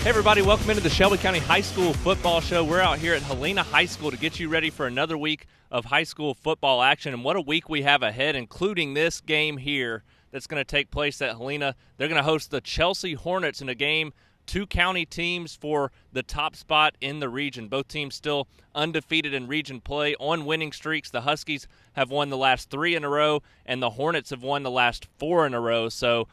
Hey everybody, welcome into the Shelby County High School Football Show. We're out here at Helena High School to get you ready for another week of high school football action. And what a week we have ahead, including this game here that's going to take place at Helena. They're going to host the Chelsea Hornets in a game, two county teams for the top spot in the region. Both teams still undefeated in region play on winning streaks. The Huskies have won the last 3 in a row, and the Hornets have won the last 4 in a row. So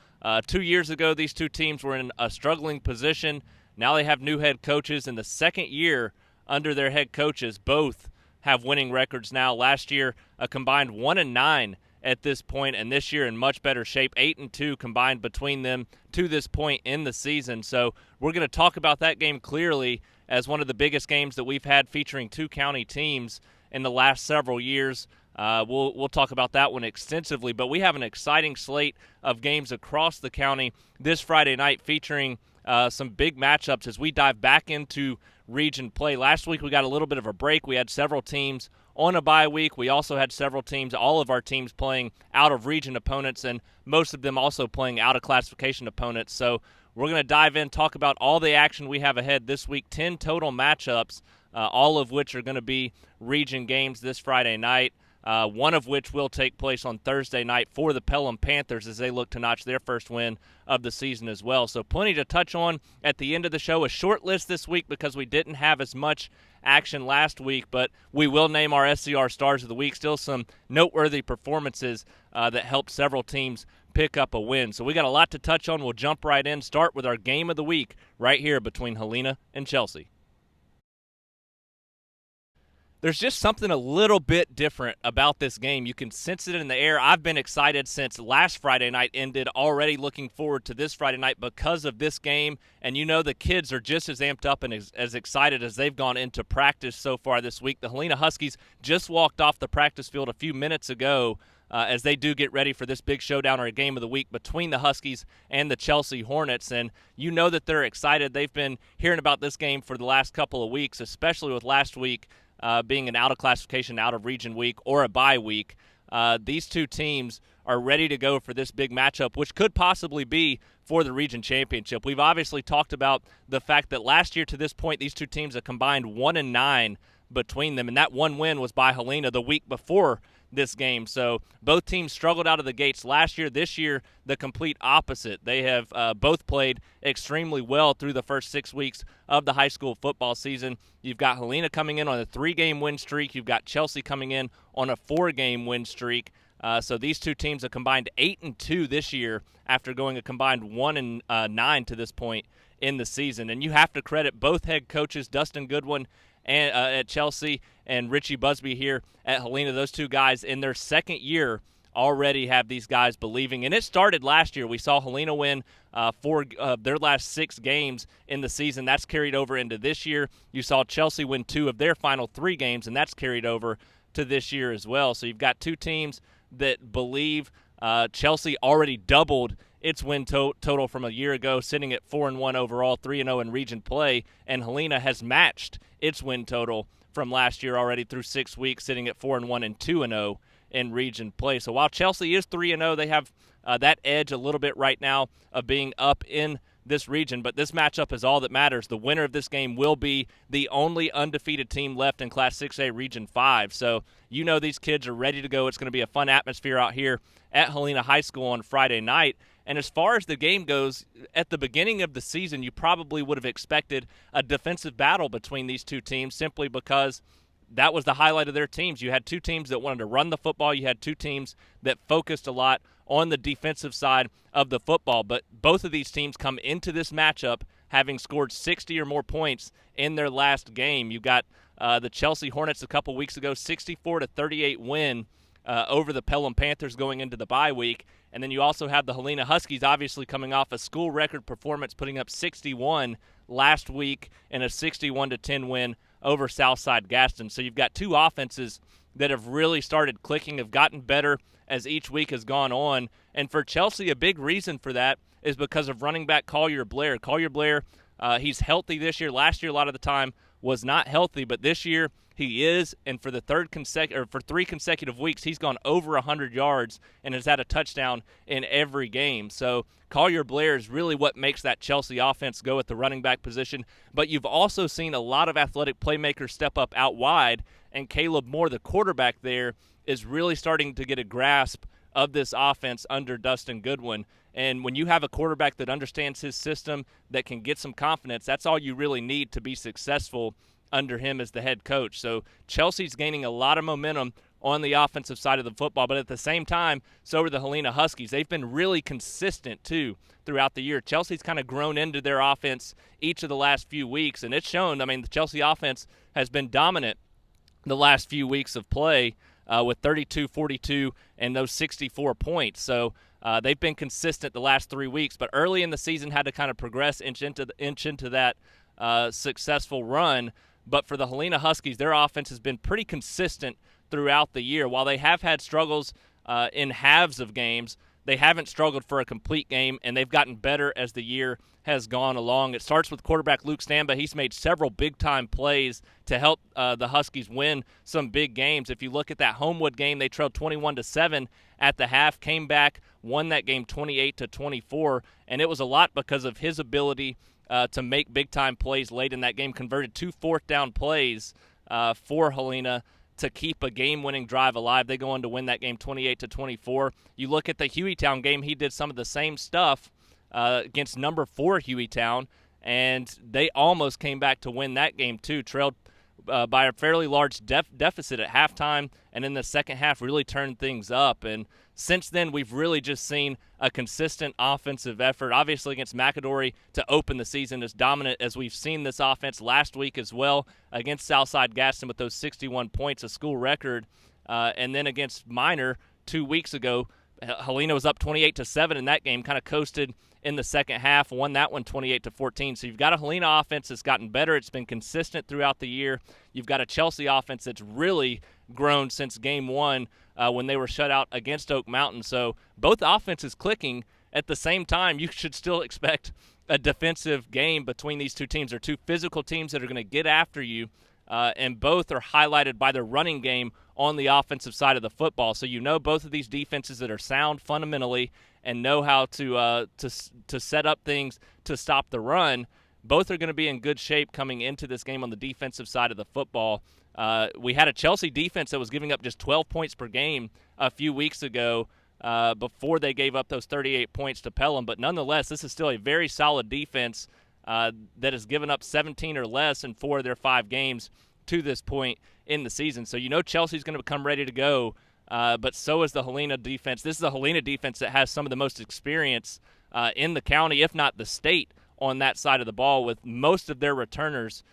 2 years ago, these two teams were in a struggling position. Now they have new head coaches. In the second year under their head coaches, both have winning records now. Last year, a combined 1-9 at this point, and this year in much better shape, 8-2 combined between them to this point in the season. So we're going to talk about that game clearly as one of the biggest games that we've had featuring two county teams in the last several years. We'll talk about that one extensively, but we have an exciting slate of games across the county this Friday night featuring some big matchups as we dive back into region play. Last week we got a little bit of a break. We had several teams on a bye week. We also had several teams, all of our teams playing out of region opponents, and most of them also playing out of classification opponents. So we're going to dive in, talk about all the action we have ahead this week, 10 total matchups, all of which are going to be region games this Friday night. One of which will take place on Thursday night for the Pelham Panthers as they look to notch their first win of the season as well. So plenty to touch on at the end of the show. A short list this week because we didn't have as much action last week, but we will name our SCR Stars of the Week. Still some noteworthy performances that helped several teams pick up a win. So we got a lot to touch on. We'll jump right in, start with our game of the week right here between Helena and Chelsea. There's just something a little bit different about this game. You can sense it in the air. I've been excited since last Friday night ended, already looking forward to this Friday night because of this game. And you know the kids are just as amped up and as excited as they've gone into practice so far this week. The Helena Huskies just walked off the practice field a few minutes ago as they do get ready for this big showdown or a game of the week between the Huskies and the Chelsea Hornets. And you know that they're excited. They've been hearing about this game for the last couple of weeks, especially with last week being an out-of-classification, out-of-region week, or a bye week. These two teams are ready to go for this big matchup, which could possibly be for the region championship. We've obviously talked about the fact that last year to this point, these two teams have combined 1-9 between them, and that one win was by Helena the week before this game. So both teams struggled out of the gates last year. This year, the complete opposite. They have both played extremely well through the first 6 weeks of the high school football season. You've got Helena coming in on a 3-game win streak. You've got Chelsea coming in on a 4-game win streak. So these two teams have combined 8-2 this year after going a combined 1-9 to this point in the season. And you have to credit both head coaches, Dustin Goodwin and at Chelsea and Richie Busby here at Helena. Those two guys in their second year already have these guys believing. And it started last year. We saw Helena win 4 of their last 6 games in the season. That's carried over into this year. You saw Chelsea win 2 of their final 3 games, and that's carried over to this year as well. So you've got two teams that believe. Chelsea already doubled its win total from a year ago, sitting at 4-1 overall, 3-0 in region play, and Helena has matched its win total from last year already through 6 weeks, sitting at 4-1 and 2-0 in region play. So while Chelsea is 3-0, they have that edge a little bit right now of being up in this region, but this matchup is all that matters. The winner of this game will be the only undefeated team left in Class 6A Region 5. So you know these kids are ready to go. It's going to be a fun atmosphere out here at Helena High School on Friday night. And as far as the game goes, at the beginning of the season, you probably would have expected a defensive battle between these two teams simply because that was the highlight of their teams. You had two teams that wanted to run the football. You had two teams that focused a lot on the defensive side of the football. But both of these teams come into this matchup having scored 60 or more points in their last game. You got the Chelsea Hornets a couple weeks ago, 64-38 win over the Pelham Panthers going into the bye week. And then you also have the Helena Huskies obviously coming off a school record performance, putting up 61 last week and a 61-10 win over Southside Gaston. So you've got two offenses that have really started clicking, have gotten better as each week has gone on. And for Chelsea, a big reason for that is because of running back Collier Blair. Collier Blair, he's healthy this year. Last year, a lot of the time, was not healthy, but this year He is, and for the for 3 consecutive weeks, he's gone over 100 yards and has had a touchdown in every game. So Collier Blair is really what makes that Chelsea offense go at the running back position. But you've also seen a lot of athletic playmakers step up out wide, and Caleb Moore, the quarterback there, is really starting to get a grasp of this offense under Dustin Goodwin. And when you have a quarterback that understands his system, that can get some confidence, that's all you really need to be successful under him as the head coach. So Chelsea's gaining a lot of momentum on the offensive side of the football, but at the same time, so are the Helena Huskies. They've been really consistent, too, throughout the year. Chelsea's kind of grown into their offense each of the last few weeks, and it's shown. I mean, the Chelsea offense has been dominant the last few weeks of play with 32, 42, and those 64 points. So they've been consistent the last 3 weeks, but early in the season had to kind of progress inch into that successful run. But for the Helena Huskies, their offense has been pretty consistent throughout the year. While they have had struggles in halves of games, they haven't struggled for a complete game, and they've gotten better as the year has gone along. It starts with quarterback Luke Stamba. He's made several big-time plays to help the Huskies win some big games. If you look at that Homewood game, they trailed 21-7 at the half, came back, won that game 28-24, and it was a lot because of his ability to make big-time plays late in that game, converted 2 fourth-down plays for Helena to keep a game-winning drive alive. They go on to win that game 28-24. You look at the Hueytown game, he did some of the same stuff against number 4 Hueytown, and they almost came back to win that game too, trailed by a fairly large deficit at halftime, and in the second half really turned things up. And since then, we've really just seen a consistent offensive effort, obviously against McAdory to open the season as dominant as we've seen this offense last week as well against Southside Gaston with those 61 points, a school record. And then against Minor 2 weeks ago, Helena was up 28-7 in that game, kind of coasted in the second half, won that one 28-14. So you've got a Helena offense that's gotten better. It's been consistent throughout the year. You've got a Chelsea offense that's really grown since game one when they were shut out against Oak Mountain. So both offenses clicking at the same time. You should still expect a defensive game between these two teams. They're two physical teams that are going to get after you, and both are highlighted by their running game on the offensive side of the football. So you know both of these defenses that are sound fundamentally and know how to set up things to stop the run. Both are going to be in good shape coming into this game on the defensive side of the football. We had a Chelsea defense that was giving up just 12 points per game a few weeks ago before they gave up those 38 points to Pelham. But nonetheless, this is still a very solid defense that has given up 17 or less in 4 of their 5 games to this point in the season. So you know Chelsea's going to come ready to go, but so is the Helena defense. This is a Helena defense that has some of the most experience in the county, if not the state, on that side of the ball, with most of their returners,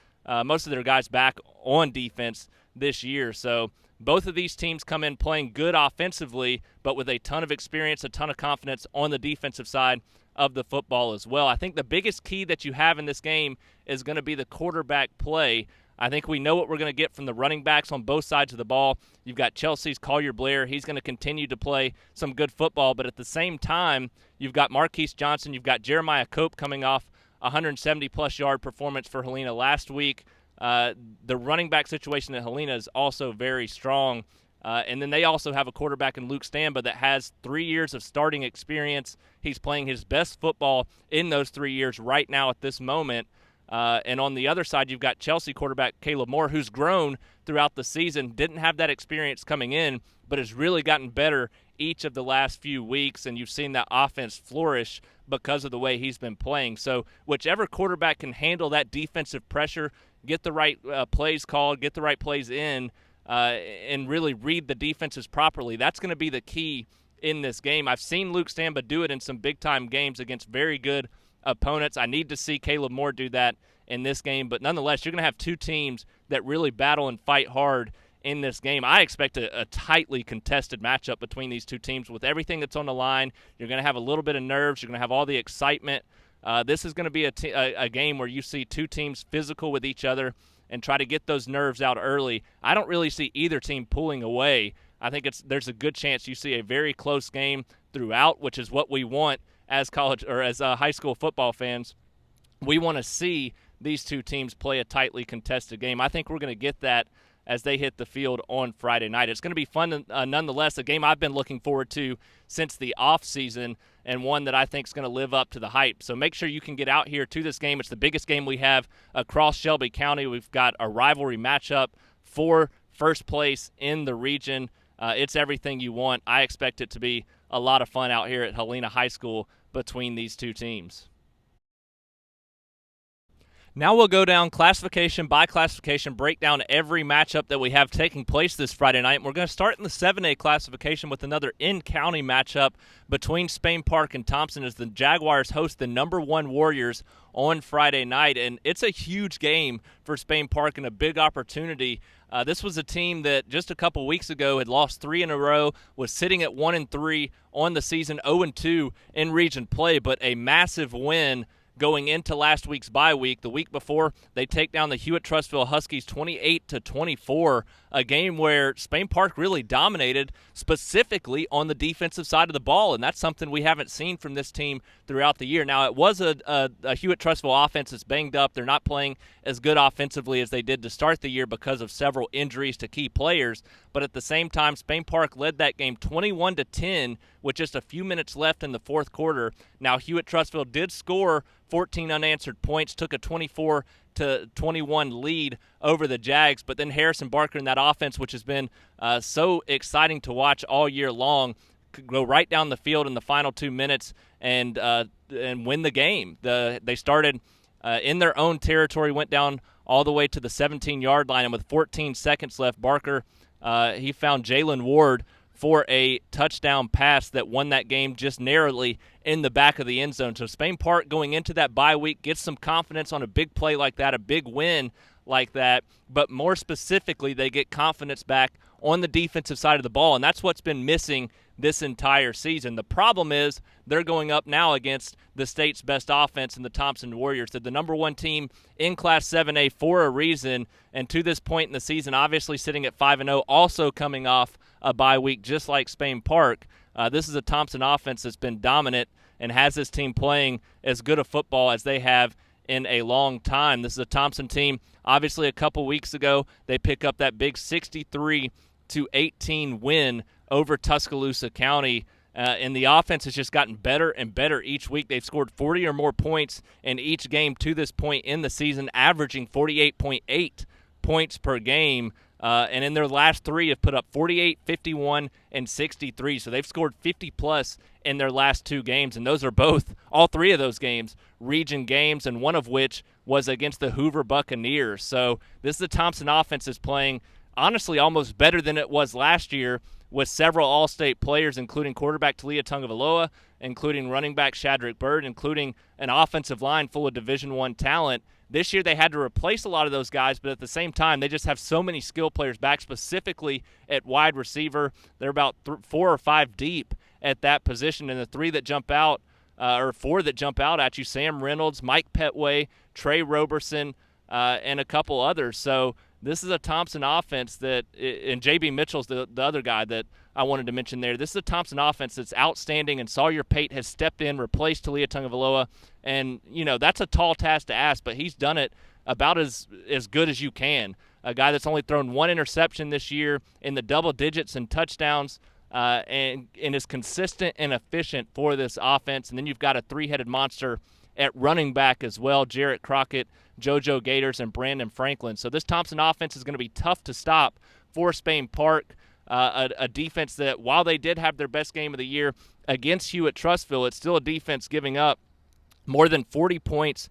most of their guys back on defense this year. So both of these teams come in playing good offensively, but with a ton of experience, a ton of confidence on the defensive side of the football as well. I think the biggest key that you have in this game is going to be the quarterback play. I think we know what we're going to get from the running backs on both sides of the ball. You've got Chelsea's Collier Blair. He's going to continue to play some good football, but at the same time, you've got Marquise Johnson. You've got Jeremiah Cope coming off a 170-plus yard performance for Helena last week. The running back situation at Helena is also very strong. And then they also have a quarterback in Luke Stamba that has 3 years of starting experience. He's playing his best football in those 3 years right now at this moment. And on the other side, you've got Chelsea quarterback Caleb Moore, who's grown throughout the season, didn't have that experience coming in, but has really gotten better each of the last few weeks, and you've seen that offense flourish because of the way he's been playing. So whichever quarterback can handle that defensive pressure, get the right plays called, get the right plays in, and really read the defenses properly, that's going to be the key in this game. I've seen Luke Stamba do it in some big-time games against very good opponents. I need to see Caleb Moore do that in this game, but nonetheless, you're going to have two teams that really battle and fight hard in this game. I expect a tightly contested matchup between these two teams with everything that's on the line. You're going to have a little bit of nerves. You're going to have all the excitement. This is going to be a game where you see two teams physical with each other and try to get those nerves out early. I don't really see either team pulling away. I think there's a good chance you see a very close game throughout, which is what we want as college or as high school football fans. We want to see these two teams play a tightly contested game. I think we're going to get that as they hit the field on Friday night. It's going to be fun nonetheless, a game I've been looking forward to since the offseason, and one that I think is going to live up to the hype. So make sure you can get out here to this game. It's the biggest game we have across Shelby County. We've got a rivalry matchup for first place in the region. It's everything you want. I expect it to be a lot of fun out here at Helena High School between these two teams. Now we'll go down classification by classification, break down every matchup that we have taking place this Friday night. And we're going to start in the 7A classification with another in-county matchup between Spain Park and Thompson as the Jaguars host the number 1 Warriors on Friday night. And it's a huge game for Spain Park and a big opportunity. This was a team that just a couple weeks ago had lost 3 in a row, was sitting at 1-3 on the season, 0-2 in region play, but a massive win going into last week's bye week. The week before, they take down the Hewitt-Trussville Huskies 28-24, a game where Spain Park really dominated, specifically on the defensive side of the ball, and that's something we haven't seen from this team throughout the year. Now, it was a Hewitt-Trussville offense that's banged up. They're not playing as good offensively as they did to start the year because of several injuries to key players, but at the same time, Spain Park led that game 21-10 with just a few minutes left in the fourth quarter. Now, Hewitt-Trussville did score 14 unanswered points, took a 24-21 lead over the Jags, but then Harrison Barker in that offense, which has been so exciting to watch all year long, could go right down the field in the final 2 minutes and win the game. They started in their own territory, went down all the way to the 17-yard line, and with 14 seconds left, Barker, he found Jalen Ward for a touchdown pass that won that game just narrowly in the back of the end zone. So Spain Park going into that bye week gets some confidence on a big play like that, a big win like that, but more specifically, they get confidence back on the defensive side of the ball, and that's what's been missing this entire season. The problem is they're going up now against the state's best offense in the Thompson Warriors. They're the number 1 team in Class 7A for a reason, and to this point in the season, obviously sitting at 5-0, also coming off a bye week just like Spain Park. This is a Thompson offense that's been dominant and has this team playing as good a football as they have in a long time. This is a Thompson team. Obviously, a couple weeks ago, they pick up that big 63-18 win over Tuscaloosa County, and the offense has just gotten better and better each week. They've scored 40 or more points in each game to this point in the season, averaging 48.8 points per game. And in their last 3 have put up 48, 51, and 63. So they've scored 50-plus in their last 2 games, and those are all 3 of those games, region games, and one of which was against the Hoover Buccaneers. So this is the Thompson offense is playing, honestly, almost better than it was last year, with several all-state players, including quarterback Talia Tungavaloa, including running back Shadrick Bird, including an offensive line full of Division I talent. This year they had to replace a lot of those guys, but at the same time, they just have so many skill players back, specifically at wide receiver. They're about 4 or 5 deep at that position, and the 3 that jump out, or 4 that jump out at you, Sam Reynolds, Mike Petway, Trey Roberson, and a couple others. So this is a Thompson offense that, and J.B. Mitchell's the other guy that I wanted to mention there. This is a Thompson offense that's outstanding, and Sawyer Pate has stepped in, replaced Talia Tungavaloa, and, that's a tall task to ask, but he's done it about as good as you can. A guy that's only thrown 1 interception this year, in the double digits in touchdowns, and is consistent and efficient for this offense. And then you've got a 3-headed monster at running back as well, Jarrett Crockett, JoJo Gators, and Brandon Franklin. So this Thompson offense is going to be tough to stop for Spain Park, a defense that, while they did have their best game of the year against Hewitt-Trussville, it's still a defense giving up more than 40 points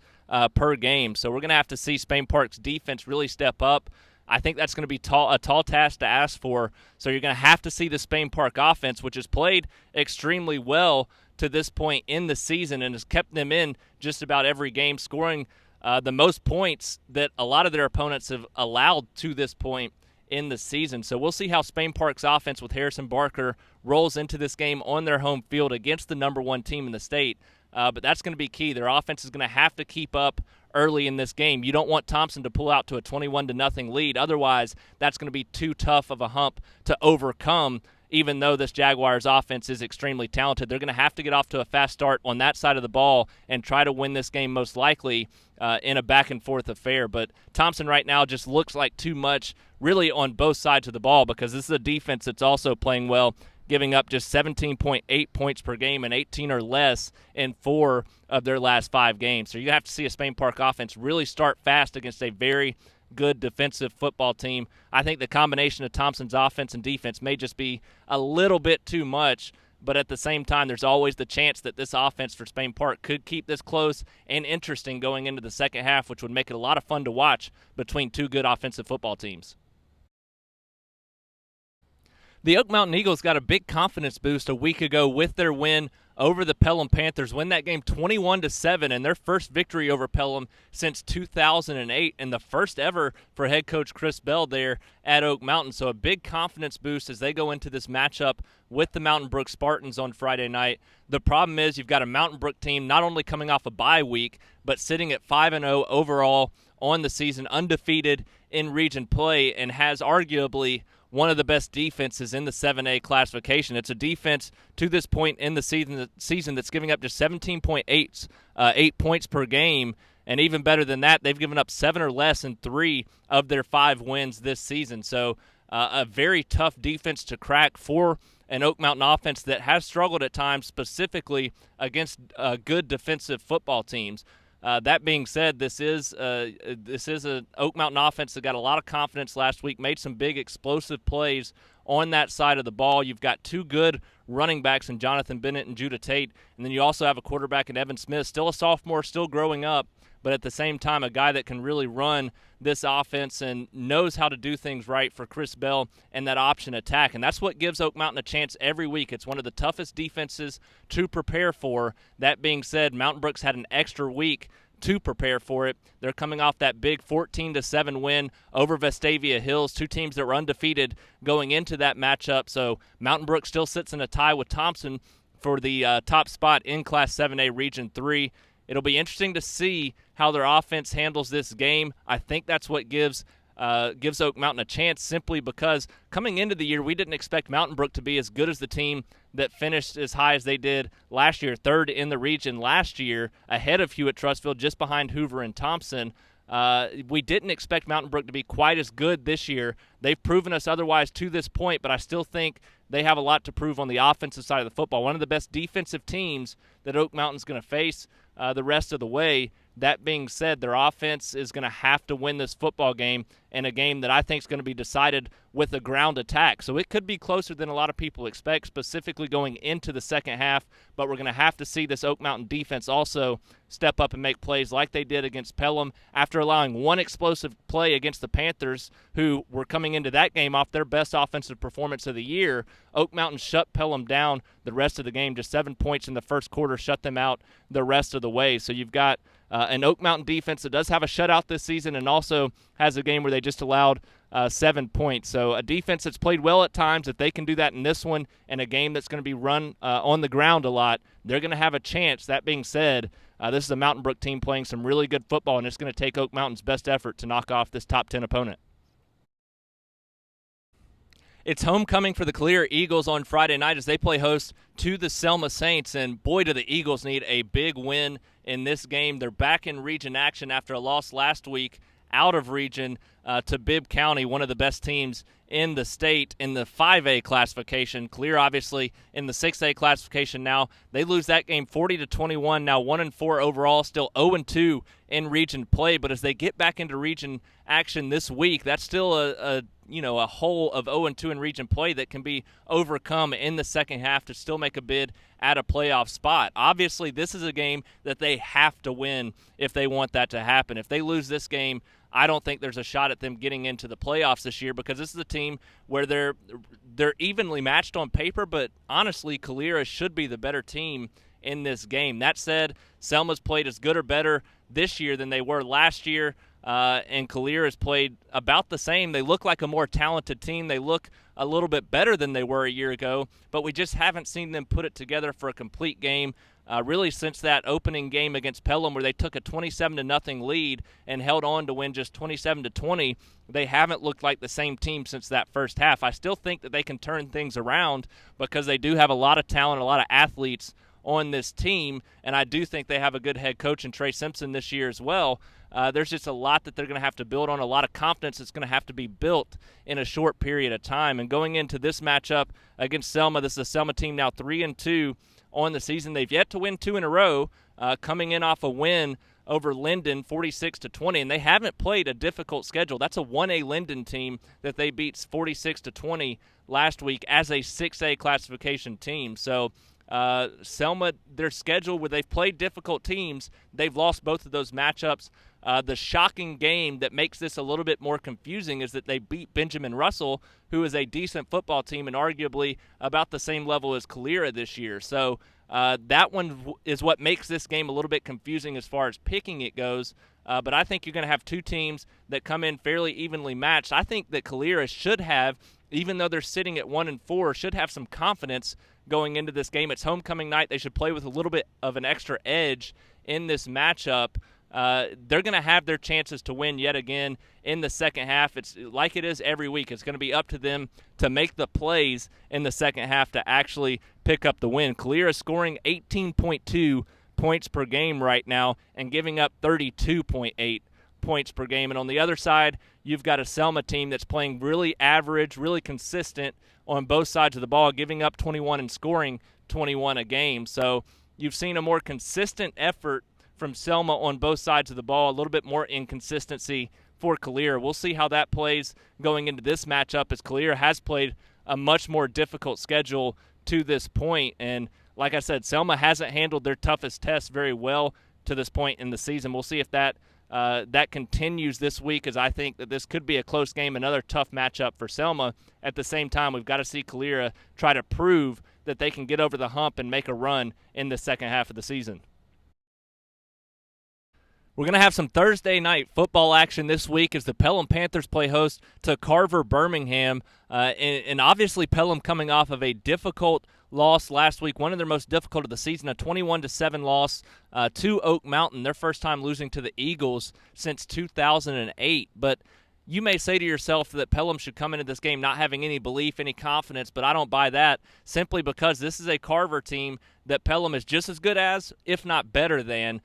per game. So we're going to have to see Spain Park's defense really step up. I think that's going to be a tall task to ask for. So you're going to have to see the Spain Park offense, which has played extremely well to this point in the season and has kept them in just about every game, scoring the most points that a lot of their opponents have allowed to this point in the season. So we'll see how Spain Park's offense with Harrison Barker rolls into this game on their home field against the number 1 team in the state. But that's going to be key. Their offense is going to have to keep up early in this game. You don't want Thompson to pull out to a 21-0 lead. Otherwise, that's going to be too tough of a hump to overcome. Even though this Jaguars offense is extremely talented, they're going to have to get off to a fast start on that side of the ball and try to win this game, most likely in a back-and-forth affair. But Thompson right now just looks like too much really on both sides of the ball, because this is a defense that's also playing well, giving up just 17.8 points per game and 18 or less in 4 of their last 5 games. So you have to see a Spain Park offense really start fast against a very good defensive football team. I think the combination of Thompson's offense and defense may just be a little bit too much, but at the same time, there's always the chance that this offense for Spain Park could keep this close and interesting going into the second half, which would make it a lot of fun to watch between 2 good offensive football teams. The Oak Mountain Eagles got a big confidence boost a week ago with their win over the Pelham Panthers. Win that game 21-7, and their first victory over Pelham since 2008, and the first ever for head coach Chris Bell there at Oak Mountain. So a big confidence boost as they go into this matchup with the Mountain Brook Spartans on Friday night. The problem is you've got a Mountain Brook team not only coming off a bye week, but sitting at 5-0 overall on the season, undefeated in region play, and has arguably one of the best defenses in the 7A classification. It's a defense to this point in the season that's giving up just 17.8 points per game, and even better than that, they've given up 7 or less in 3 of their 5 wins this season. So a very tough defense to crack for an Oak Mountain offense that has struggled at times, specifically against good defensive football teams. That being said, this is an Oak Mountain offense that got a lot of confidence last week, made some big explosive plays on that side of the ball. You've got 2 good running backs in Jonathan Bennett and Judah Tate, and then you also have a quarterback in Evan Smith, still a sophomore, still growing up, but at the same time a guy that can really run this offense and knows how to do things right for Chris Bell and that option attack. And that's what gives Oak Mountain a chance every week. It's one of the toughest defenses to prepare for. That being said, Mountain Brook's had an extra week to prepare for it. They're coming off that big 14-7 win over Vestavia Hills, 2 teams that were undefeated going into that matchup. So Mountain Brook still sits in a tie with Thompson for the top spot in Class 7A Region 3. It'll be interesting to see how their offense handles this game. I think that's what gives Oak Mountain a chance, simply because coming into the year, we didn't expect Mountain Brook to be as good as the team that finished as high as they did last year, 3rd in the region last year, ahead of Hewitt-Trussville, just behind Hoover and Thompson. We didn't expect Mountain Brook to be quite as good this year. They've proven us otherwise to this point, but I still think they have a lot to prove on the offensive side of the football. One of the best defensive teams that Oak Mountain's going to face the rest of the way. That being said, their offense is going to have to win this football game, and a game that I think is going to be decided with a ground attack. So it could be closer than a lot of people expect, specifically going into the second half, but we're going to have to see this Oak Mountain defense also step up and make plays like they did against Pelham after allowing one explosive play against the Panthers, who were coming into that game off their best offensive performance of the year. Oak Mountain shut Pelham down the rest of the game, just 7 points in the first quarter, shut them out the rest of the way. So you've got an Oak Mountain defense that does have a shutout this season and also has a game where they just allowed 7 points. So a defense that's played well at times, if they can do that in this one, and a game that's going to be run on the ground a lot, they're going to have a chance. That being said, this is a Mountain Brook team playing some really good football, and it's going to take Oak Mountain's best effort to knock off this top 10 opponent. It's homecoming for the Calera Eagles on Friday night as they play host to the Selma Saints, and boy, do the Eagles need a big win in this game. They're back in region action after a loss last week out of region to Bibb County, one of the best teams in the state in the 5A classification. Calera obviously in the 6A classification now. They lose that game 40-21, now 1-4 overall, still 0-2 in region play. But as they get back into region action this week, that's still a hole of 0-2 in region play that can be overcome in the second half to still make a bid at a playoff spot. Obviously, this is a game that they have to win if they want that to happen. If they lose this game, I don't think there's a shot at them getting into the playoffs this year, because this is a team where they're evenly matched on paper, but honestly, Calera should be the better team in this game. That said, Selma's played as good or better this year than they were last year, and Calera has played about the same. They look like a more talented team. They look a little bit better than they were a year ago, but we just haven't seen them put it together for a complete game. Really since that opening game against Pelham where they took a 27-0 lead and held on to win just 27-20, they haven't looked like the same team since that first half. I still think that they can turn things around because they do have a lot of talent, a lot of athletes on this team, and I do think they have a good head coach in Trey Simpson this year as well. There's just a lot that they're going to have to build on, a lot of confidence that's going to have to be built in a short period of time. And going into this matchup against Selma, this is a Selma team now 3-2 on the season. They've yet to win 2 in a row, coming in off a win over Linden 46-20, and they haven't played a difficult schedule. That's a 1A Linden team that they beat 46-20 last week as a 6A classification team. So Selma, their schedule where they've played difficult teams, they've lost both of those matchups. The shocking game that makes this a little bit more confusing is that they beat Benjamin Russell, who is a decent football team and arguably about the same level as Calera this year. So that one is what makes this game a little bit confusing as far as picking it goes. But I think you're going to have two teams that come in fairly evenly matched. I think that Calera should have, even though they're sitting at 1-4, should have some confidence going into this game. It's homecoming night. They should play with a little bit of an extra edge in this matchup. They're going to have their chances to win yet again in the second half. It's like it is every week. It's going to be up to them to make the plays in the second half to actually pick up the win. Calera is scoring 18.2 points per game right now and giving up 32.8 points per game. And on the other side, you've got a Selma team that's playing really average, really consistent on both sides of the ball, giving up 21 and scoring 21 a game. So you've seen a more consistent effort from Selma on both sides of the ball, a little bit more inconsistency for Calera. We'll see how that plays going into this matchup, as Calera has played a much more difficult schedule to this point. And like I said, Selma hasn't handled their toughest tests very well to this point in the season. We'll see if that continues this week, as I think that this could be a close game, another tough matchup for Selma. At the same time, we've got to see Calera try to prove that they can get over the hump and make a run in the second half of the season. We're going to have some Thursday night football action this week as the Pelham Panthers play host to Carver Birmingham. And obviously Pelham coming off of a difficult loss last week, one of their most difficult of the season, a 21-7 loss to Oak Mountain, their first time losing to the Eagles since 2008. But you may say to yourself that Pelham should come into this game not having any belief, any confidence, but I don't buy that, simply because this is a Carver team that Pelham is just as good as, if not better than,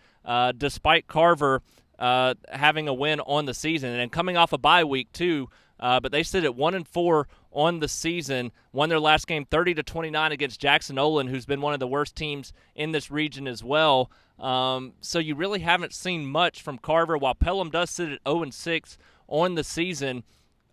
despite Carver having a win on the season and coming off a bye week too. But they sit at 1-4 on the season, won their last game 30-29 against Jackson Olin, who's been one of the worst teams in this region as well. So you really haven't seen much from Carver. While Pelham does sit at 0-6 on the season,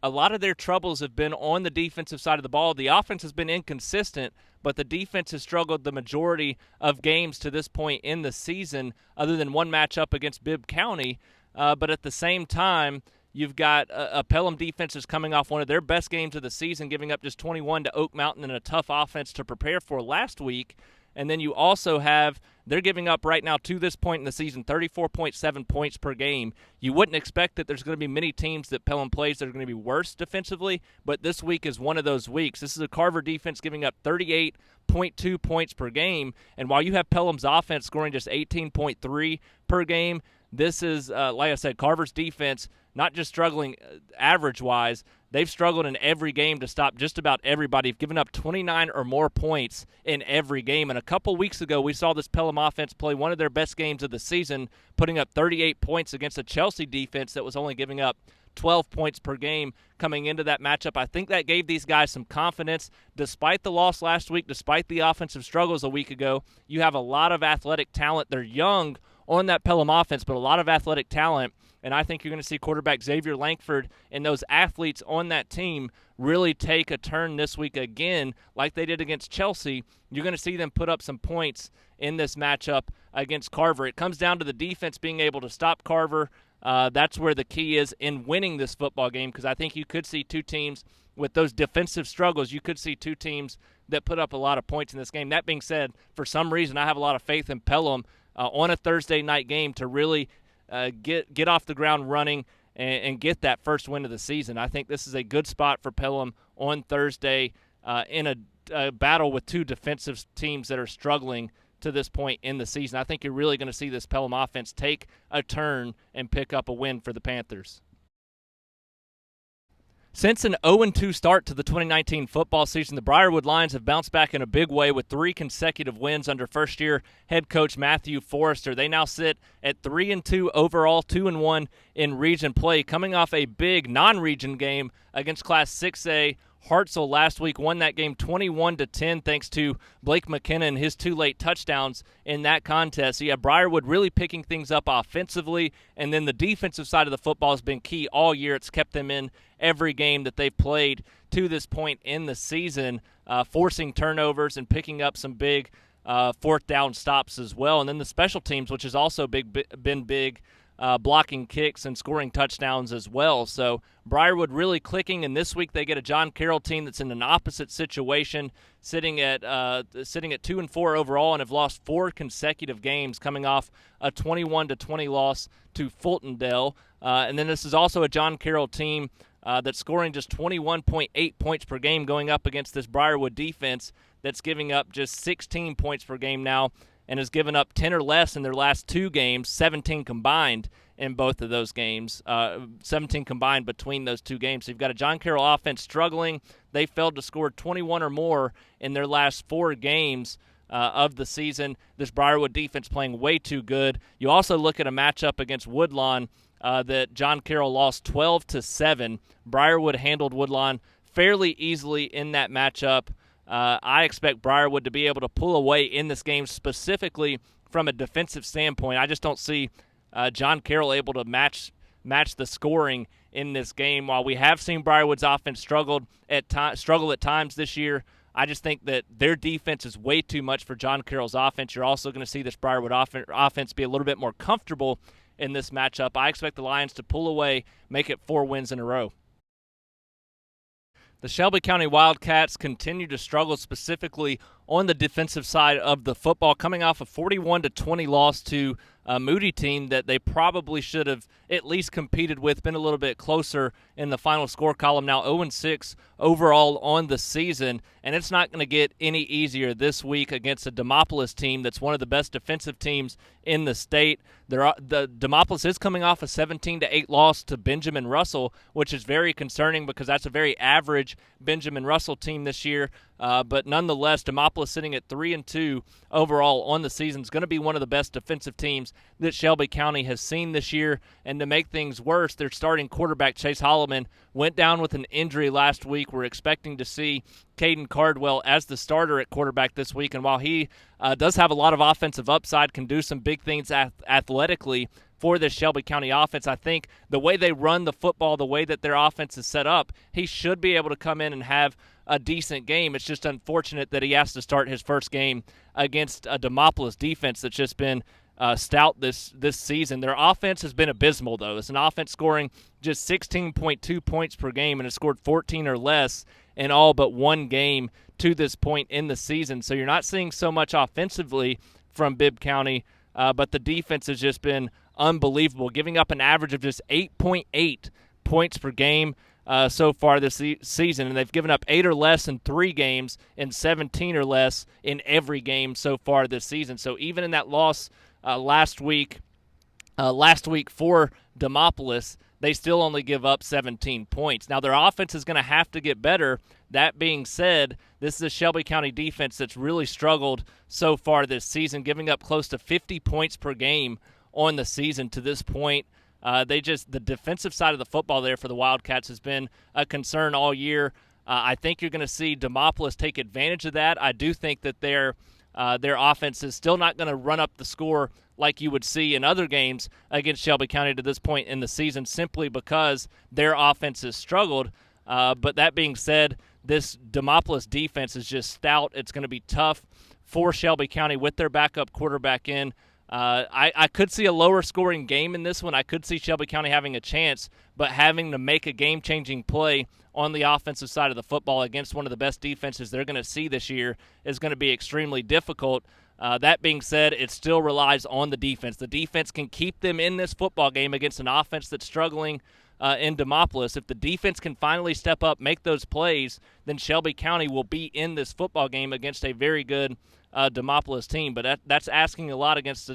a lot of their troubles have been on the defensive side of the ball. The offense has been inconsistent, but the defense has struggled the majority of games to this point in the season, other than one matchup against Bibb County. But at the same time, you've got a Pelham defense that's coming off one of their best games of the season, giving up just 21 to Oak Mountain and a tough offense to prepare for last week. And then you also have, they're giving up right now to this point in the season 34.7 points per game. You wouldn't expect that there's going to be many teams that Pelham plays that are going to be worse defensively, but this week is one of those weeks. This is a Carver defense giving up 38.2 points per game, and while you have Pelham's offense scoring just 18.3 per game, this is, like I said, Carver's defense not just struggling average-wise, they've struggled in every game to stop just about everybody. They've given up 29 or more points in every game. And a couple weeks ago, we saw this Pelham offense play one of their best games of the season, putting up 38 points against a Chelsea defense that was only giving up 12 points per game coming into that matchup. I think that gave these guys some confidence. Despite the loss last week, despite the offensive struggles a week ago, you have a lot of athletic talent. They're young on that Pelham offense, but a lot of athletic talent. And I think you're going to see quarterback Xavier Langford and those athletes on that team really take a turn this week again, like they did against Chelsea. You're going to see them put up some points in this matchup against Carver. It comes down to the defense being able to stop Carver. That's where the key is in winning this football game, because I think you could see two teams with those defensive struggles. You could see two teams that put up a lot of points in this game. That being said, for some reason, I have a lot of faith in Pelham on a Thursday night game to really get off the ground running and get that first win of the season. I think this is a good spot for Pelham on Thursday in a battle with two defensive teams that are struggling to this point in the season. I think you're really going to see this Pelham offense take a turn and pick up a win for the Panthers. Since an 0-2 start to the 2019 football season, the Briarwood Lions have bounced back in a big way with 3 consecutive wins under first-year head coach Matthew Forrester. They now sit at 3-2 overall, 2-1 in region play, coming off a big non-region game against Class 6A. Hartselle last week won that game 21-10 thanks to Blake McKenna and his 2 late touchdowns in that contest. So you have Briarwood really picking things up offensively, and then the defensive side of the football has been key all year. It's kept them in every game that they've played to this point in the season, forcing turnovers and picking up some big fourth down stops as well. And then the special teams, which has also been big, blocking kicks and scoring touchdowns as well. So Briarwood really clicking, and this week they get a John Carroll team that's in an opposite situation, sitting at 2-4 overall and have lost 4 consecutive games, coming off a 21-20 loss to Fultondale. And then this is also a John Carroll team that's scoring just 21.8 points per game, going up against this Briarwood defense that's giving up just 16 points per game now, and has given up 10 or less in their last 2 games, 17 combined in both of those games, 17 combined between those 2 games. So you've got a John Carroll offense struggling. They failed to score 21 or more in their last 4 games of the season. This Briarwood defense playing way too good. You also look at a matchup against Woodlawn that John Carroll lost 12-7. Briarwood handled Woodlawn fairly easily in that matchup. I expect Briarwood to be able to pull away in this game, specifically from a defensive standpoint. I just don't see John Carroll able to match the scoring in this game. While we have seen Briarwood's offense struggle at times this year, I just think that their defense is way too much for John Carroll's offense. You're also going to see this Briarwood offense be a little bit more comfortable in this matchup. I expect the Lions to pull away, make it 4 wins in a row. The Shelby County Wildcats continue to struggle, specifically on the defensive side of the football, coming off a 41-20 loss to a Moody team that they probably should have at least competed with, been a little bit closer in the final score column. Now 0-6 overall on the season, and it's not going to get any easier this week against a Demopolis team that's one of the best defensive teams in the state. The Demopolis is coming off a 17-8 loss to Benjamin Russell, which is very concerning because that's a very average Benjamin Russell team this year. But nonetheless, Demopolis sitting at 3-2 overall on the season is going to be one of the best defensive teams that Shelby County has seen this year. And to make things worse, their starting quarterback, Chase Holloman, went down with an injury last week. We're expecting to see Caden Cardwell as the starter at quarterback this week. And while he does have a lot of offensive upside, can do some big things athletically for this Shelby County offense, I think the way they run the football, the way that their offense is set up, he should be able to come in and have a decent game. It's just unfortunate that he has to start his first game against a Demopolis defense that's just been stout this season. Their offense has been abysmal, though. It's an offense scoring just 16.2 points per game and has scored 14 or less in all but 1 game to this point in the season. So you're not seeing so much offensively from Bibb County, but the defense has just been unbelievable, giving up an average of just 8.8 points per game so far this season, and they've given up 8 or less in 3 games and 17 or less in every game so far this season. So even in that loss last week for Demopolis, they still only give up 17 points. Now, their offense is going to have to get better. That being said, this is a Shelby County defense that's really struggled so far this season, giving up close to 50 points per game on the season to this point. The defensive side of the football there for the Wildcats has been a concern all year. I think you're going to see Demopolis take advantage of that. I do think that their offense is still not going to run up the score like you would see in other games against Shelby County to this point in the season, simply because their offense has struggled. But that being said, this Demopolis defense is just stout. It's going to be tough for Shelby County with their backup quarterback in. I could see a lower scoring game in this one. I could see Shelby County having a chance, but having to make a game-changing play on the offensive side of the football against one of the best defenses they're going to see this year is going to be extremely difficult. That being said, it still relies on the defense. The defense can keep them in this football game against an offense that's struggling in Demopolis. If the defense can finally step up, make those plays, then Shelby County will be in this football game against a very good Demopolis team, but that's asking a lot against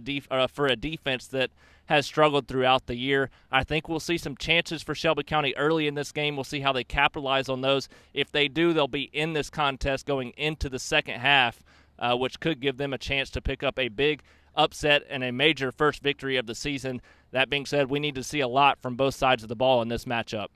for a defense that has struggled throughout the year. I think we'll see some chances for Shelby County early in this game. We'll see how they capitalize on those. If they do, they'll be in this contest going into the second half, which could give them a chance to pick up a big upset and a major first victory of the season. That being said, we need to see a lot from both sides of the ball in this matchup.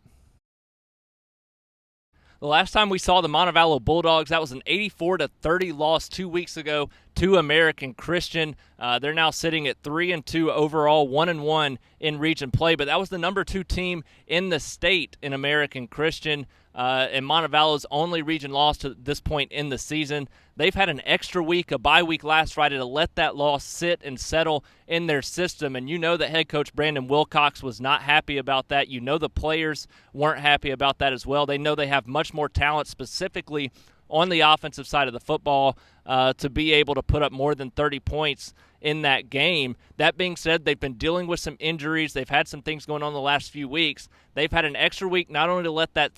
The last time we saw the Montevallo Bulldogs, that was an 84-30 loss 2 weeks ago to American Christian. They're now sitting at 3-2 overall, 1-1 in region play, but that was the number 2 team in the state in American Christian. And Montevallo's only region loss to this point in the season. They've had an extra week, a bye week last Friday, to let that loss sit and settle in their system. And you know that head coach Brandon Wilcox was not happy about that. You know the players weren't happy about that as well. They know they have much more talent, specifically on the offensive side of the football, to be able to put up more than 30 points in that game. That being said, they've been dealing with some injuries. They've had some things going on the last few weeks. They've had an extra week not only to let that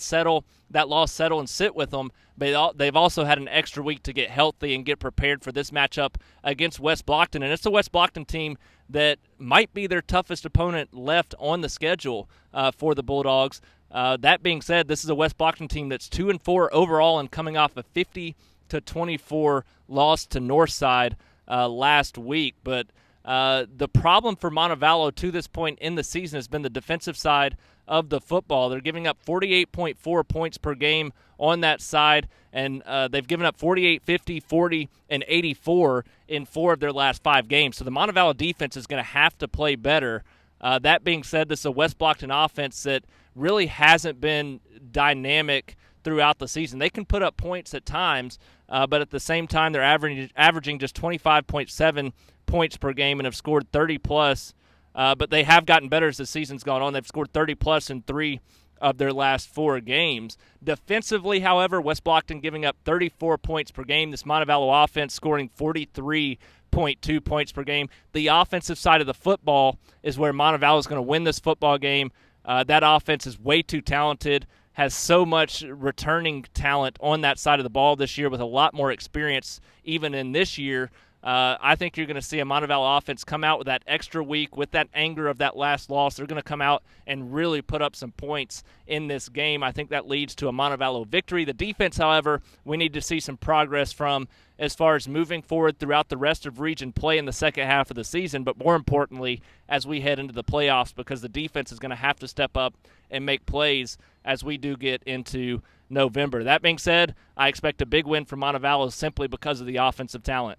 loss settle and sit with them, but they've also had an extra week to get healthy and get prepared for this matchup against West Blockton. And it's a West Blockton team that might be their toughest opponent left on the schedule for the Bulldogs. That being said, this is a West Blockton team that's 2-4 overall and coming off a 50-24 loss to Northside last week. But the problem for Montevallo to this point in the season has been the defensive side of the football. They're giving up 48.4 points per game on that side, and they've given up 48, 50, 40, and 84 in 4 of their last 5 games. So the Montevallo defense is going to have to play better. That being said, this is a West Blockton offense that really hasn't been dynamic throughout the season. They can put up points at times, but at the same time, they're averaging just 25.7 points per game and have scored 30-plus. But they have gotten better as the season's gone on. They've scored 30-plus in 3 of their last 4 games. Defensively, however, West Blockton giving up 34 points per game. This Montevallo offense scoring 43.2 points per game. The offensive side of the football is where Montevallo is going to win this football game. That offense is way too talented, has so much returning talent on that side of the ball this year with a lot more experience even in this year. I think you're going to see a Montevallo offense come out with that extra week, with that anger of that last loss. They're going to come out and really put up some points in this game. I think that leads to a Montevallo victory. The defense, however, we need to see some progress from as far as moving forward throughout the rest of region play in the second half of the season, but more importantly, as we head into the playoffs, because the defense is going to have to step up and make plays as we do get into November. That being said, I expect a big win for Montevallo simply because of the offensive talent.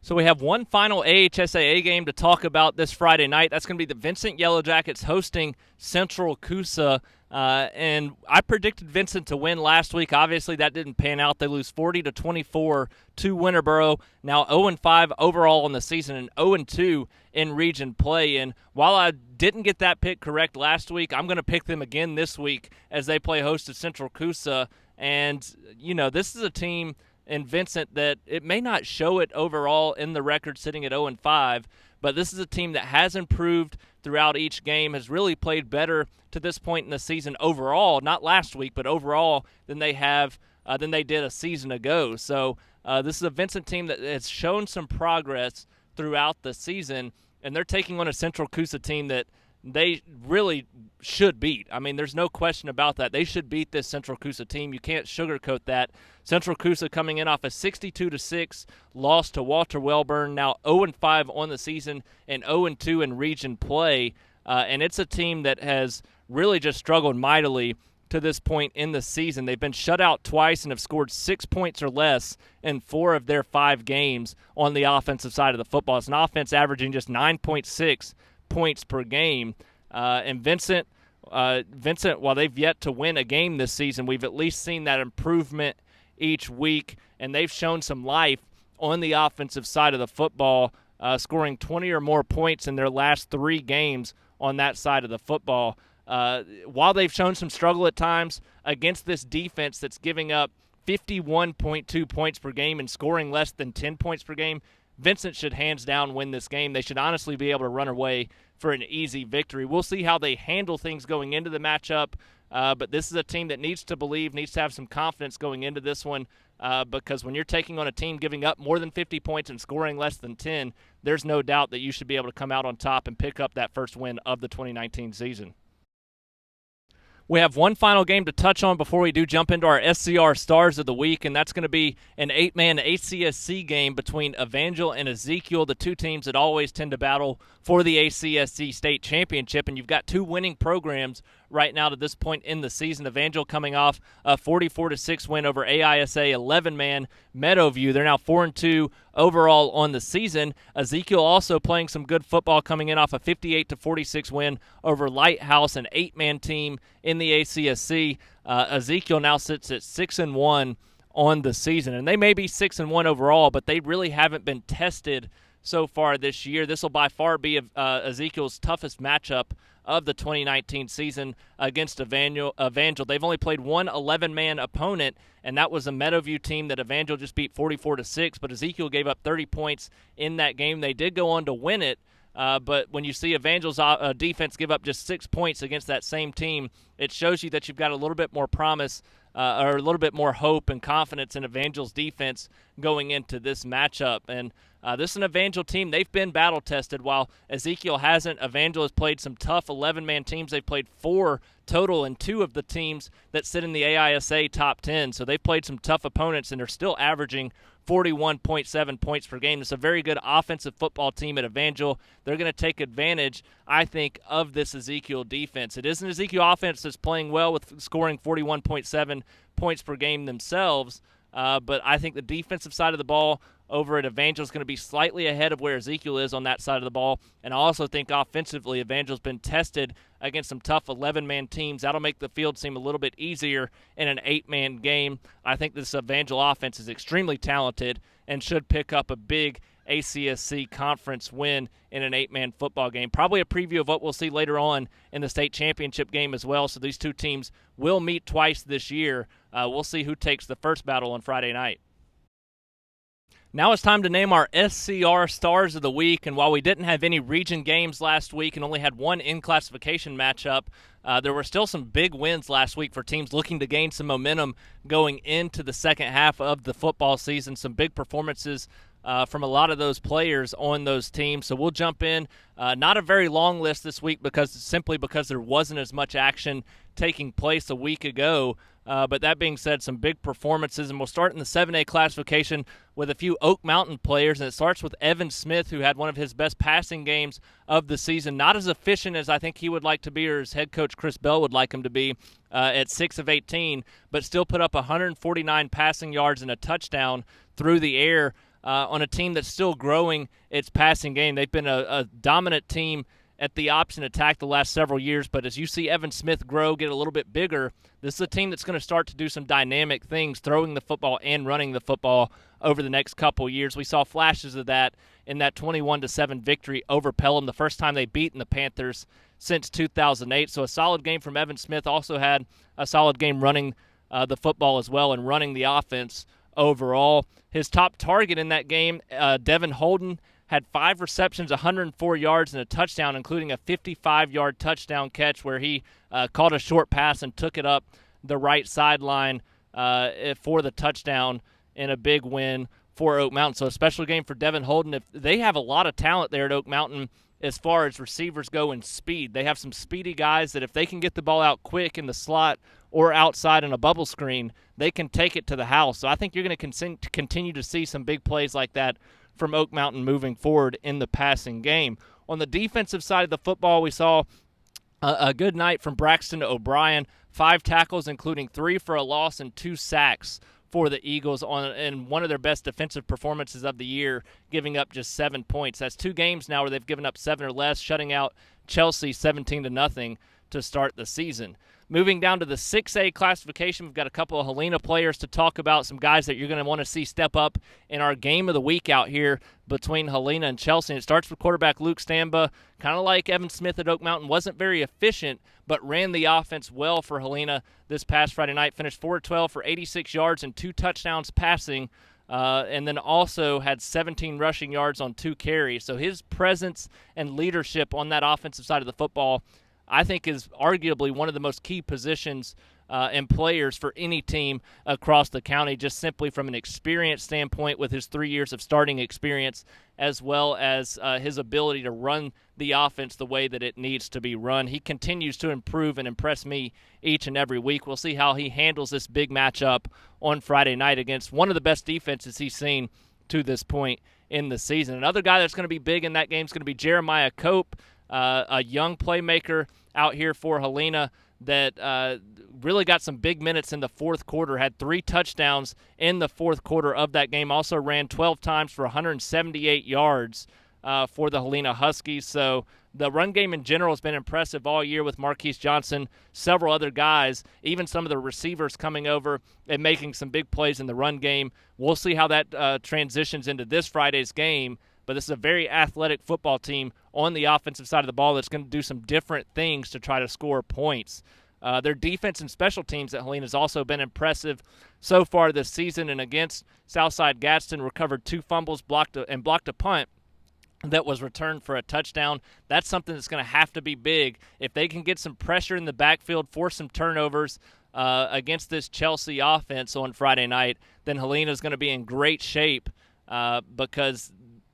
So we have one final AHSAA game to talk about this Friday night. That's going to be the Vincent Yellow Jackets hosting Central Kusa. And I predicted Vincent to win last week. Obviously, that didn't pan out. They lose 40-24 to Winterboro. Now 0-5 overall in the season and 0-2 in region play. And while I didn't get that pick correct last week, I'm going to pick them again this week as they play host to Central Kusa. And, you know, this is a team in Vincent that it may not show it overall in the record sitting at 0-5, but this is a team that has improved throughout each game, has really played better to this point in the season overall, not last week, but overall than they did a season ago. So this is a Vincent team that has shown some progress throughout the season, and they're taking on a Central Kusa team that they really should beat. I mean, there's no question about that. They should beat this Central Kusa team. You can't sugarcoat that. Central Kusa coming in off a 62-6 loss to Walter Wellborn, now 0-5 on the season and 0-2 in region play. And it's a team that has really just struggled mightily to this point in the season. They've been shut out twice and have scored 6 points or less in 4 of their 5 games on the offensive side of the football. It's an offense averaging just 9.6 points per game. And Vincent, while they've yet to win a game this season, we've at least seen that improvement each week, and they've shown some life on the offensive side of the football, scoring 20 or more points in their last 3 games on that side of the football. While they've shown some struggle at times against this defense that's giving up 51.2 points per game and scoring less than 10 points per game, Vincent should hands down win this game. They should honestly be able to run away for an easy victory. We'll see how they handle things going into the matchup, But this is a team that needs to believe, needs to have some confidence going into this one, because when you're taking on a team giving up more than 50 points and scoring less than 10, there's no doubt that you should be able to come out on top and pick up that first win of the 2019 season. We have one final game to touch on before we do jump into our SCR Stars of the Week, and that's going to be an 8-man ACSC game between Evangel and Ezekiel, the two teams that always tend to battle for the ACSC state championship. And you've got two winning programs right now to this point in the season. Evangel coming off a 44-6 win over AISA 11-man Meadowview. They're now 4-2 overall on the season. Ezekiel also playing some good football, coming in off a 58-46 win over Lighthouse, an 8-man team in the ACSC. Ezekiel now sits at 6-1 on the season, and they may be 6-1 overall, but they really haven't been tested so far this year. This will by far be Ezekiel's toughest matchup of the 2019 season against Evangel. They've only played one 11-man opponent, and that was a Meadowview team that Evangel just beat 44-6, but Ezekiel gave up 30 points in that game. They did go on to win it, but when you see Evangel's defense give up just 6 points against that same team, it shows you that you've got a little bit more promise or a little bit more hope and confidence in Evangel's defense going into this matchup. And this is an Evangel team. They've been battle-tested. While Ezekiel hasn't, Evangel has played some tough 11-man teams. They've played 4 total, and 2 of the teams that sit in the AISA top 10. So they've played some tough opponents, and they're still averaging 41.7 points per game. It's a very good offensive football team at Evangel. They're going to take advantage, I think, of this Ezekiel defense. It is an Ezekiel offense that's playing well with scoring 41.7 points per game themselves, but I think the defensive side of the ball over at Evangel is going to be slightly ahead of where Ezekiel is on that side of the ball. And I also think offensively, Evangel's been tested against some tough 11-man teams. That'll make the field seem a little bit easier in an 8-man game. I think this Evangel offense is extremely talented and should pick up a big ACSC conference win in an 8-man football game. Probably a preview of what we'll see later on in the state championship game as well. So these two teams will meet twice this year. We'll see who takes the first battle on Friday night. Now it's time to name our SCR Stars of the Week, and while we didn't have any region games last week and only had one in-classification matchup, there were still some big wins last week for teams looking to gain some momentum going into the second half of the football season. Some big performances from a lot of those players on those teams. So we'll jump in. Not a very long list this week simply because there wasn't as much action taking place a week ago. But that being said, some big performances, and we'll start in the 7A classification with a few Oak Mountain players, and it starts with Evan Smith, who had one of his best passing games of the season. Not as efficient as I think he would like to be, or his head coach Chris Bell would like him to be, at 6 of 18, but still put up 149 passing yards and a touchdown through the air on a team that's still growing its passing game. They've been a dominant team at the option attack the last several years, but as you see Evan Smith grow, get a little bit bigger, this is a team that's going to start to do some dynamic things, throwing the football and running the football over the next couple years. We saw flashes of that in that 21-7 victory over Pelham, the first time they've beaten the Panthers since 2008. So a solid game from Evan Smith. Also had a solid game running the football as well and running the offense overall. His top target in that game, Devin Holden, had 5 receptions, 104 yards, and a touchdown, including a 55-yard touchdown catch where he caught a short pass and took it up the right sideline for the touchdown in a big win for Oak Mountain. So a special game for Devin Holden. They have a lot of talent there at Oak Mountain as far as receivers go and speed. They have some speedy guys that if they can get the ball out quick in the slot or outside in a bubble screen, they can take it to the house. So I think you're going to continue to see some big plays like that from Oak Mountain moving forward in the passing game. On the defensive side of the football, we saw a good night from Braxton O'Brien. 5 tackles, including 3 for a loss and 2 sacks for the Eagles in one of their best defensive performances of the year, giving up just 7 points. That's 2 games now where they've given up 7 or less, shutting out Chelsea 17-0 to start the season. Moving down to the 6A classification, we've got a couple of Helena players to talk about, some guys that you're going to want to see step up in our game of the week out here between Helena and Chelsea. And it starts with quarterback Luke Stamba, kind of like Evan Smith at Oak Mountain, wasn't very efficient, but ran the offense well for Helena this past Friday night, finished 4-12 for 86 yards and 2 touchdowns passing, and then also had 17 rushing yards on 2 carries. So his presence and leadership on that offensive side of the football I think is arguably one of the most key positions and players for any team across the county, just simply from an experience standpoint with his 3 years of starting experience, as well as his ability to run the offense the way that it needs to be run. He continues to improve and impress me each and every week. We'll see how he handles this big matchup on Friday night against one of the best defenses he's seen to this point in the season. Another guy that's going to be big in that game is going to be Jeremiah Cope, a young playmaker out here for Helena that really got some big minutes in the fourth quarter, had 3 touchdowns in the fourth quarter of that game, also ran 12 times for 178 yards for the Helena Huskies. So the run game in general has been impressive all year with Marquise Johnson, several other guys, even some of the receivers coming over and making some big plays in the run game. We'll see how that transitions into this Friday's game, but this is a very athletic football team on the offensive side of the ball that's going to do some different things to try to score points. Their defense and special teams at Helena has also been impressive so far this season, and against Southside Gadsden recovered 2 fumbles, blocked a punt that was returned for a touchdown. That's something that's going to have to be big. If they can get some pressure in the backfield, force some turnovers against this Chelsea offense on Friday night, then Helena is going to be in great shape because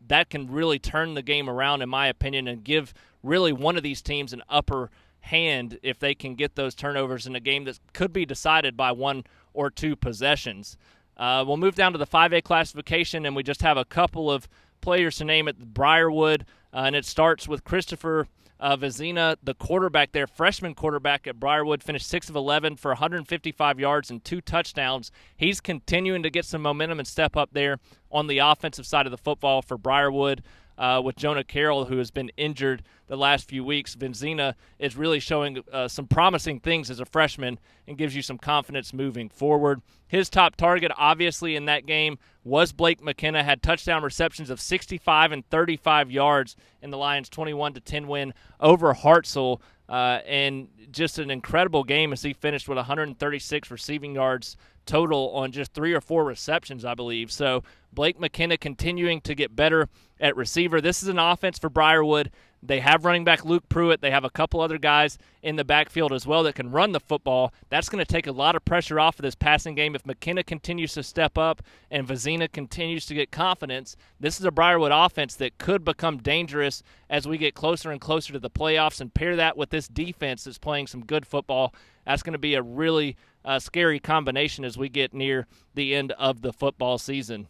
that can really turn the game around, in my opinion, and give really one of these teams an upper hand if they can get those turnovers in a game that could be decided by 1 or 2 possessions. We'll move down to the 5A classification, and we just have a couple of players to name at Briarwood, and it starts with Christopher Vizina, the quarterback there, freshman quarterback at Briarwood, finished 6 of 11 for 155 yards and 2 touchdowns. He's continuing to get some momentum and step up there on the offensive side of the football for Briarwood. With Jonah Carroll, who has been injured the last few weeks, Vizina is really showing some promising things as a freshman and gives you some confidence moving forward. His top target, obviously, in that game was Blake McKenna, had touchdown receptions of 65 and 35 yards in the Lions' 21-10 win over Hartselle, and just an incredible game as he finished with 136 receiving yards total on just 3 or 4 receptions, I believe. So Blake McKenna continuing to get better at receiver. This is an offense for Briarwood. They have running back Luke Pruitt. They have a couple other guys in the backfield as well that can run the football. That's going to take a lot of pressure off of this passing game. If McKenna continues to step up and Vizina continues to get confidence, this is a Briarwood offense that could become dangerous as we get closer and closer to the playoffs, and pair that with this defense that's playing some good football. That's going to be a really scary combination as we get near the end of the football season.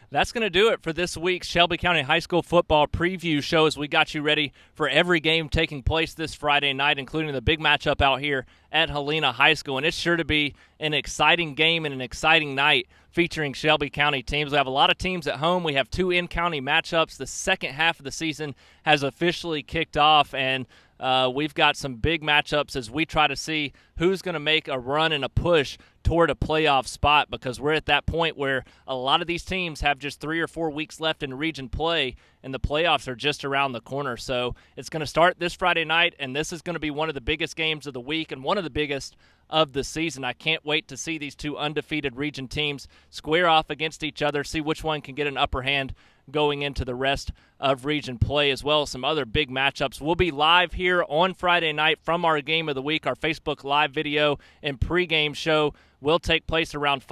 That's going to do it for this week's Shelby County High School football preview show as we got you ready for every game taking place this Friday night, including the big matchup out here at Helena High School. And it's sure to be an exciting game and an exciting night featuring Shelby County teams. We have a lot of teams at home. We have 2 in-county matchups. The second half of the season has officially kicked off, and we've got some big matchups as we try to see who's going to make a run and a push toward a playoff spot, because we're at that point where a lot of these teams have just 3 or 4 weeks left in region play, and the playoffs are just around the corner. So it's going to start this Friday night, and this is going to be one of the biggest games of the week and one of the biggest of the season. I can't wait to see these 2 undefeated region teams square off against each other, see which one can get an upper hand going into the rest of region play, as well as some other big matchups. We'll be live here on Friday night from our game of the week. Our Facebook Live video and pregame show will take place around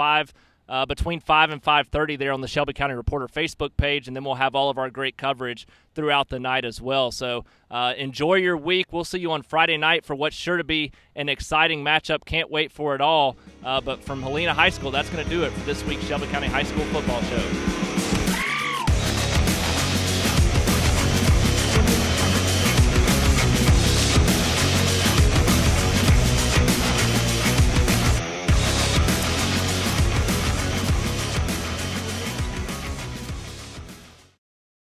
between 5 and 5:30 there on the Shelby County Reporter Facebook page, and then we'll have all of our great coverage throughout the night as well. So enjoy your week. We'll see you on Friday night for what's sure to be an exciting matchup. Can't wait for it all. But from Helena High School, that's going to do it for this week's Shelby County High School football show.